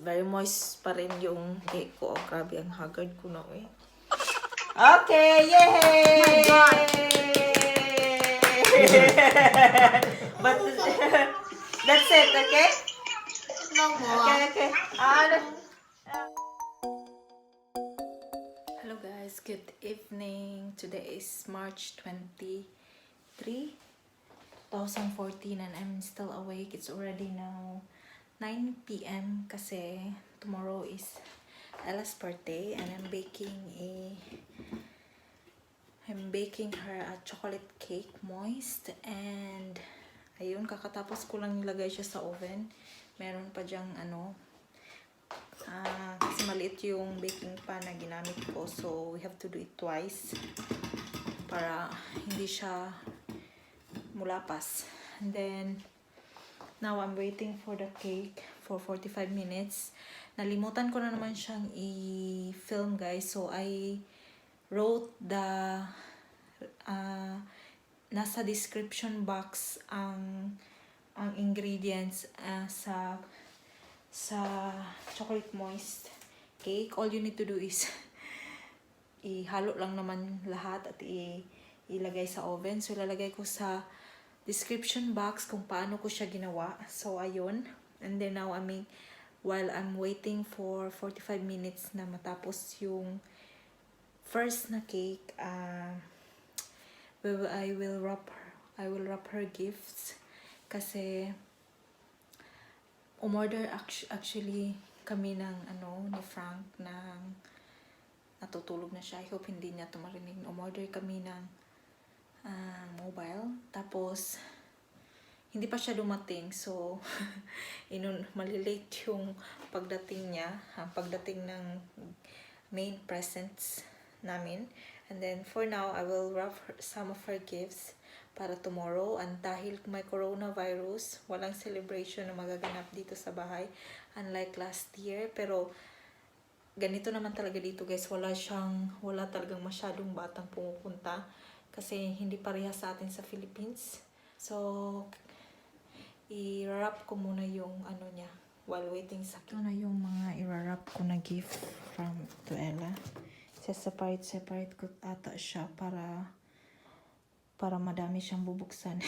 very moist pa rin yung cake ko. Oh, grabe, ang haggard ko na eh. Okay, yay! But that's it, okay? Okay. Hello guys, good evening. Today is March 23, 2014 and I'm still awake. It's already now 9 p.m. kasi tomorrow is Ella's birthday and I'm baking her a chocolate cake moist, and ayun, kakatapos ko lang nilagay siya sa oven. Meron pa diyang kasi maliit yung baking pan na ginamit ko, so we have to do it twice para hindi siya mulapas. And then now I'm waiting for the cake for 45 minutes. Nalimutan ko na naman siyang i-film guys, so I wrote the nasa description box ang ingredients sa chocolate moist cake. All you need to do is ihalo lang naman lahat at ilagay sa oven. So ilalagay ko sa description box kung paano ko siya ginawa. So ayun, and then now while I'm waiting for 45 minutes na matapos yung first na cake, I will wrap her gifts kasi umorder actually kami ng ni Frank ng natutulog na siya. I hope hindi niya marinig. Umorder kami ng mobile, tapos hindi pa siya dumating, so malilate yung pagdating niya, pagdating ng main presents namin. And then for now, I will wrap some of her gifts para tomorrow. And dahil may coronavirus, walang celebration na magaganap dito sa bahay, unlike last year. Pero ganito naman talaga dito guys, wala talagang masyadong batang pumupunta kasi hindi pareha sa atin sa Philippines. So i-wrap ko muna yung niya while waiting sa cake. Ito na yung mga i-wrap ko na gift from to Ella. Separate ko ata siya para madami siyang bubuksan.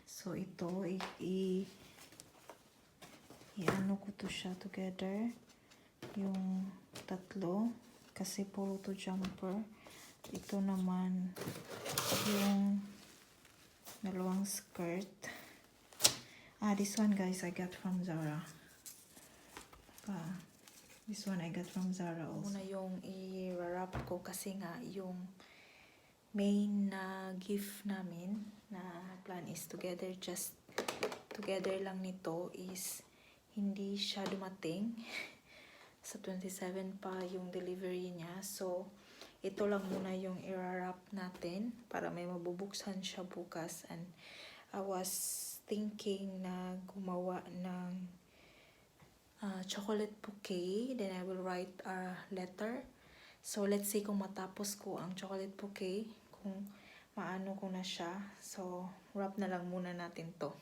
So ito i-ano ko to siya together, yung tatlo kasi puro to jumper. Ito naman yung dalawang skirt. This one guys I got from Zara. This one I got from Zara also. Muna yung i-wrap ko kasi nga yung main na gift namin na plan is together lang nito is hindi siya dumating. Sa 27 pa yung delivery niya. So ito lang muna yung i-wrap natin para may mabubuksan siya bukas. And I was thinking na gumawa ng chocolate bouquet. Then I will write a letter. So let's see kung matapos ko ang chocolate bouquet, kung maano ko na siya. So wrap na lang muna natin to.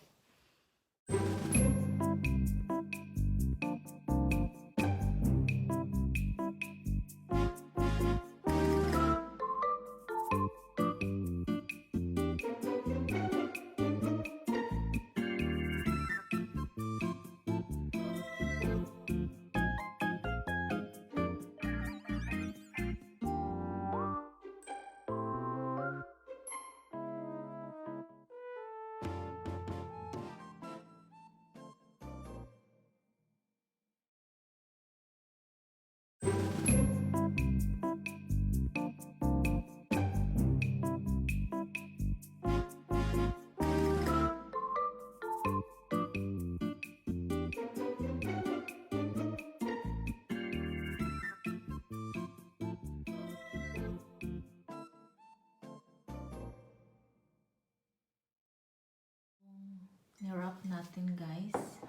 Ni-wrap natin guys.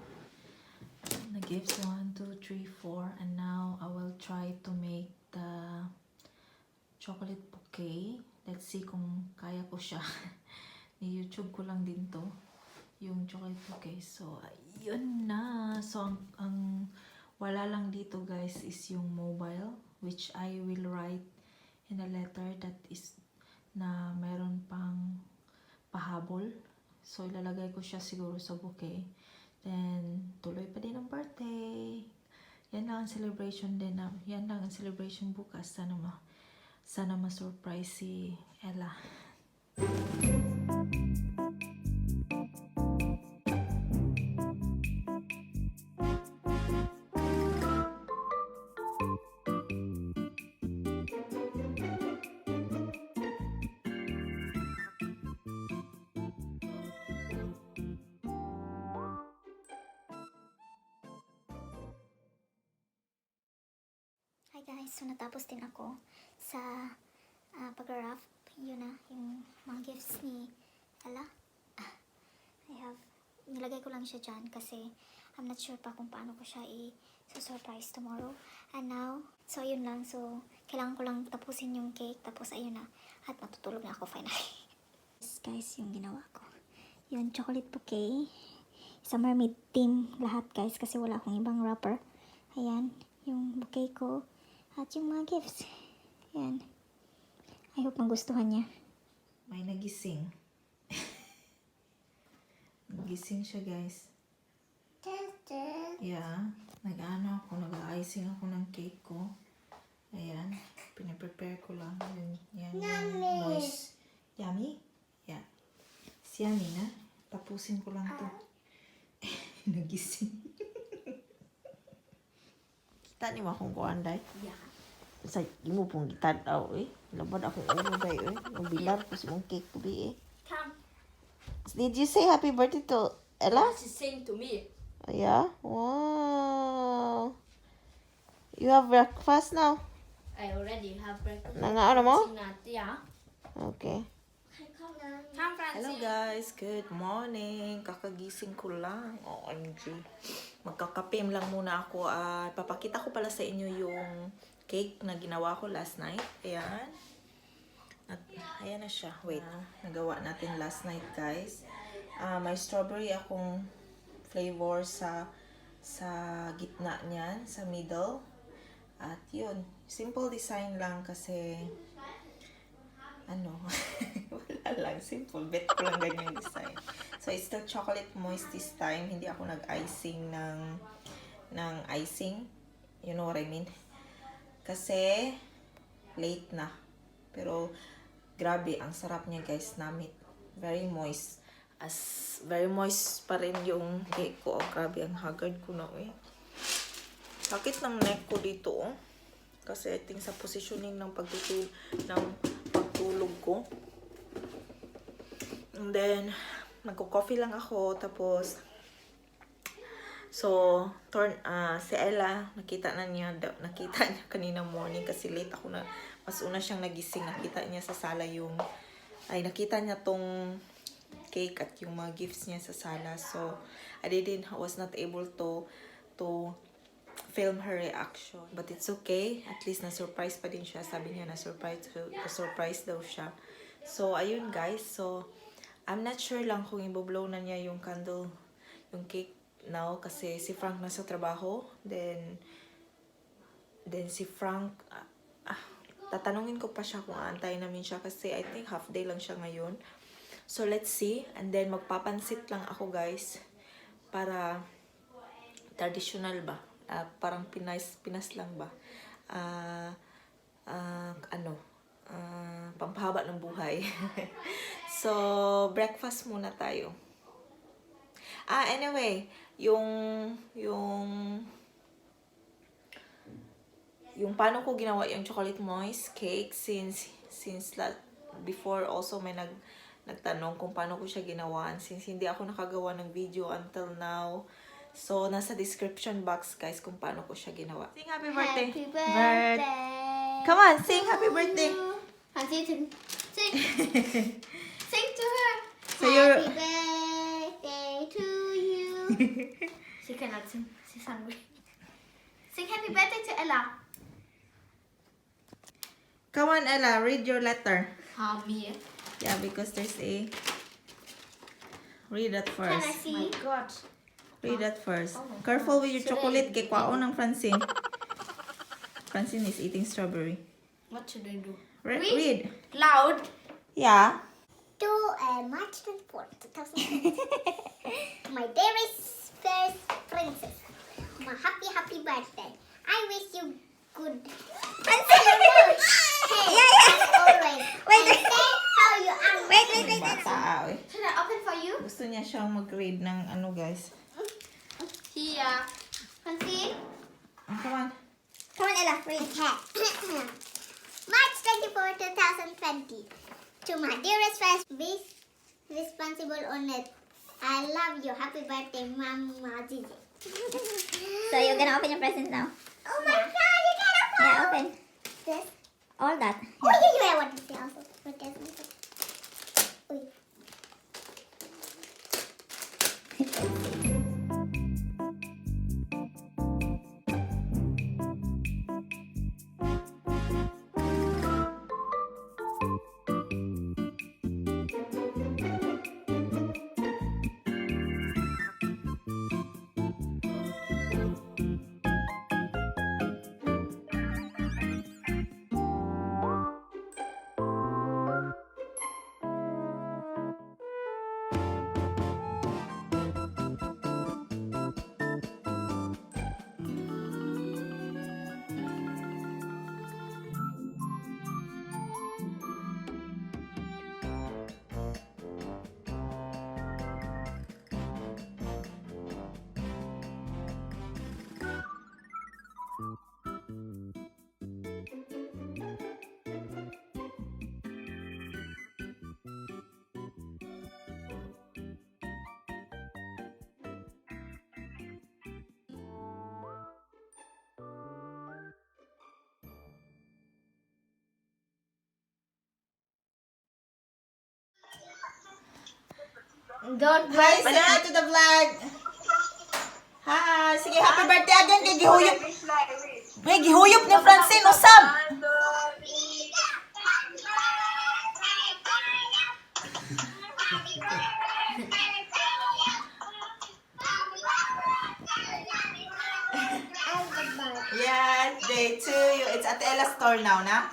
The gifts 1, 2, 3, 4, and now I will try to make the chocolate bouquet. Let's see kung kaya ko siya. Ni YouTube ko lang din to, yung chocolate bouquet. So ayun na. So ang Wala lang dito guys is yung mobile, which I will write in a letter that is na meron pang pahabol. So ilalagay ko siya siguro sa bouquet. Then tuloy pa din ang birthday. Yan lang ang celebration din na. Yan lang ang celebration bukas. Sana ma-surprise si Ella. Hi guys, so natapos din ako sa pag-wrap. Yun na, yung mga gifts ni Ella. Nilagay ko lang siya dyan kasi I'm not sure pa kung paano ko siya i-surprise tomorrow. And now, so yun lang. So, kailangan ko lang tapusin yung cake. Tapos ayun na. At matutulog na ako finally. Yes guys, yung ginawa ko. Yun, chocolate bouquet. Sa mermaid theme lahat guys kasi wala akong ibang wrapper. Ayan, yung bouquet ko. At yung mga gifts. Ayan. I hope magustuhan niya. May nagising. Nagising siya guys. Yeah. Nag-icing ako ng cake ko. Ayan. Pinaprepare ko lang. Yan yung moist. Yummy? Yeah. Si Yummy na. Tapusin ko lang to. Nagising. Kita ni mo akong kuhan, day. Yeah. Sa imo pong gitadaw, eh. Labad akong ulo, day, eh. Mabilar ko si mong cake to be, eh. Come. Did you say happy birthday to Ella? She's saying to me. Yeah? Wow. You have breakfast now? I already have breakfast. Nangaano mo? Yeah. Okay. Come, Francie. Hello guys, good morning. Kakagising ko lang. OMG. Magkakapim lang muna ako. Papakita ko pala sa inyo yung cake na ginawa ko last night. Ayan. At, ayan na siya. Wait. Nagawa natin last night guys. May strawberry akong flavor sa gitna niyan, sa middle. At yun. Simple design lang kasi wala lang, simple. Bet ko lang ganyang design. So, it's still chocolate moist this time. Hindi ako nag-icing ng icing. You know what I mean? Kasi, late na. Pero, grabe, ang sarap niya guys, namit. Very moist. Very moist pa rin yung cake ko. Oh, grabe, ang haggard ko na eh. Sakit ng neck ko dito, oh. Kasi I think sa positioning ng pagtulog ko. And then, magko-coffee lang ako. Tapos, so, si Ella, nakita niya kanina morning kasi late ako na, mas una siyang nagising. Nakita niya sa sala nakita niya tong cake at yung mga gifts niya sa sala. So, I was not able to film her reaction. But it's okay. At least na-surprise pa din siya. Sabi niya na-surprise daw siya. So, ayun guys. So, I'm not sure lang kung i-blow na niya yung candle, yung cake now. Kasi si Frank nasa trabaho. Then si Frank, tatanungin ko pa siya kung aantayin namin siya. Kasi I think half day lang siya ngayon. So, let's see. And then, magpapansit lang ako guys. Para traditional ba? Parang Pinas lang ba? Pampahaba ng buhay. So, breakfast muna tayo. Anyway, yung paano ko ginawa yung chocolate moist cake since before also may nagtanong kung paano ko siya ginawa. Since hindi ako nakagawa ng video until now. So, nasa description box, guys, kung paano ko siya ginawa. Sing happy birthday. Happy birthday. Come on, sing happy birthday. Sing. Sing to her. So you're... Happy birthday to you. She cannot sing. She's hungry. Sing happy birthday to Ella. Come on, Ella, read your letter. Me. Yeah, because there's a... Read that Can I first. see? My God. Read that first. Careful with your chocolate. Kay kwaon ng Francine. Francine is eating strawberry. What should I do? Read. Loud. Yeah. To March 24, 2020. My dearest first princess. My happy birthday. I wish you good. Hey, as always. Wait. And say how you are. Wait. Bata, eh. Should I open for you? Gusto niya siyang mag-read ng ano, guys. Here. Francine? Oh, come on. Come on, Ella, read. March 24, 2020. To my dearest friends, be responsible on it. I love you. Happy birthday, Mama Zizi. So you're gonna open your presents now? Oh my God, you can open. Yeah, open. This. All that. Oh, yeah, I want to see also. What does it say? Uy. Don't Hi, say to the vlog. Hi, sige, happy birthday again kay gihuyop. May gihuyop ni Francine usab. Yes, day to you. It's at Ella's store now, na?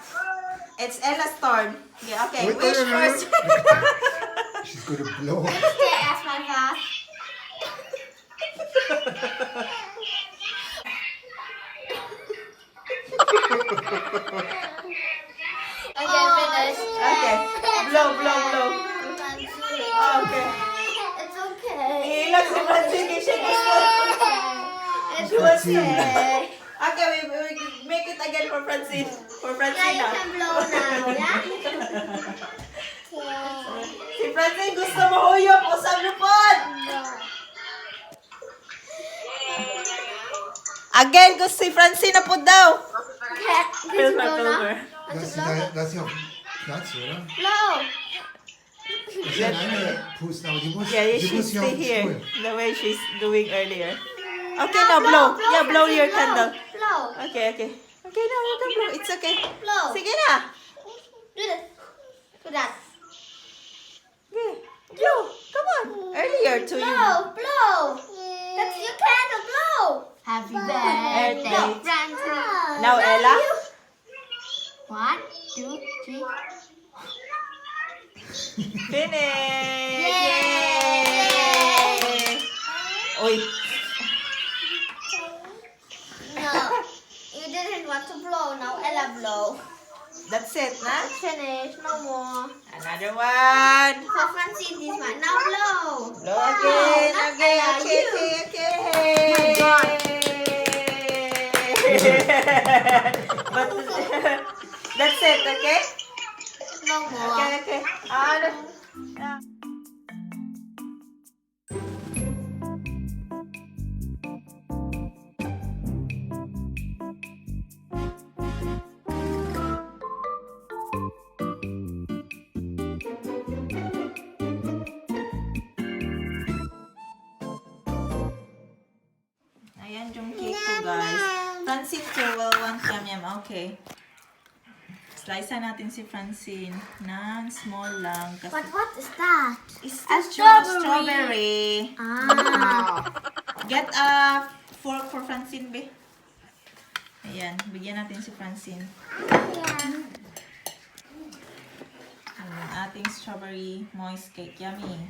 It's Ella's store. Yeah, okay. Wait, Wish wait, wait, first. She's gonna blow. stay as my boss. Okay, finished. Okay. Blow, blow, blow. Okay. It's okay. Ilang si Francine, siya gusto. It's She wants to. okay. Okay, we make it again for Francine. For Yeah, Francine you now. can blow now, yeah? Si Francine gusto mahuyop. Usap niyo po. Again, gusto si Francine na po daw. This blow now. That's your Platz, oder? Blow. Das ist eine Pusten, aber die muss, Yeah, die she muss hier stay auf den here. Stuhl. The way she's doing earlier. Okay, now blow. Yeah, blow your candle. Blow. Okay. Okay, now you can blow. It's okay. Blow. Sige na. Do this. Do that. Okay. Blow. Come on. Earlier to you. Blow. Blow. That's your candle. Blow. Happy birthday. No, Francine. Now, Ella. 1, 2, 3. Finish! Yay! Oy, No, you didn't want to blow. Now Ella blow. that's it, na? Finish. No more. Another one. For Francine, this one. Now blow. Blow again, not again. Ella, Okay. My God. But that's it, okay? No more. Okay. Ayan yung cake ko, guys. Francine too will want yum. Okay. Slice natin si Francine ng small lang. Kasi But what is that? it's A strawberry. Ah. Get a fork for Francine, be. Ayan, bigyan natin si Francine. Ang ating strawberry moist cake. Yummy.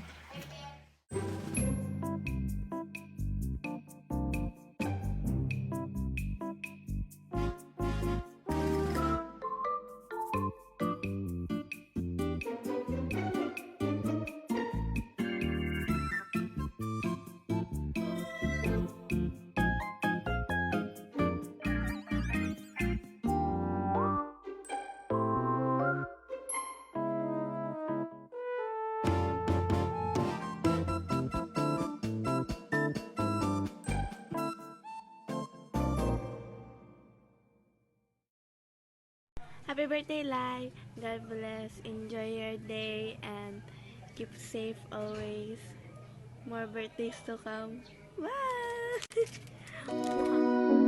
Happy birthday, Lai. God bless. Enjoy your day and keep safe always. More birthdays to come. Bye!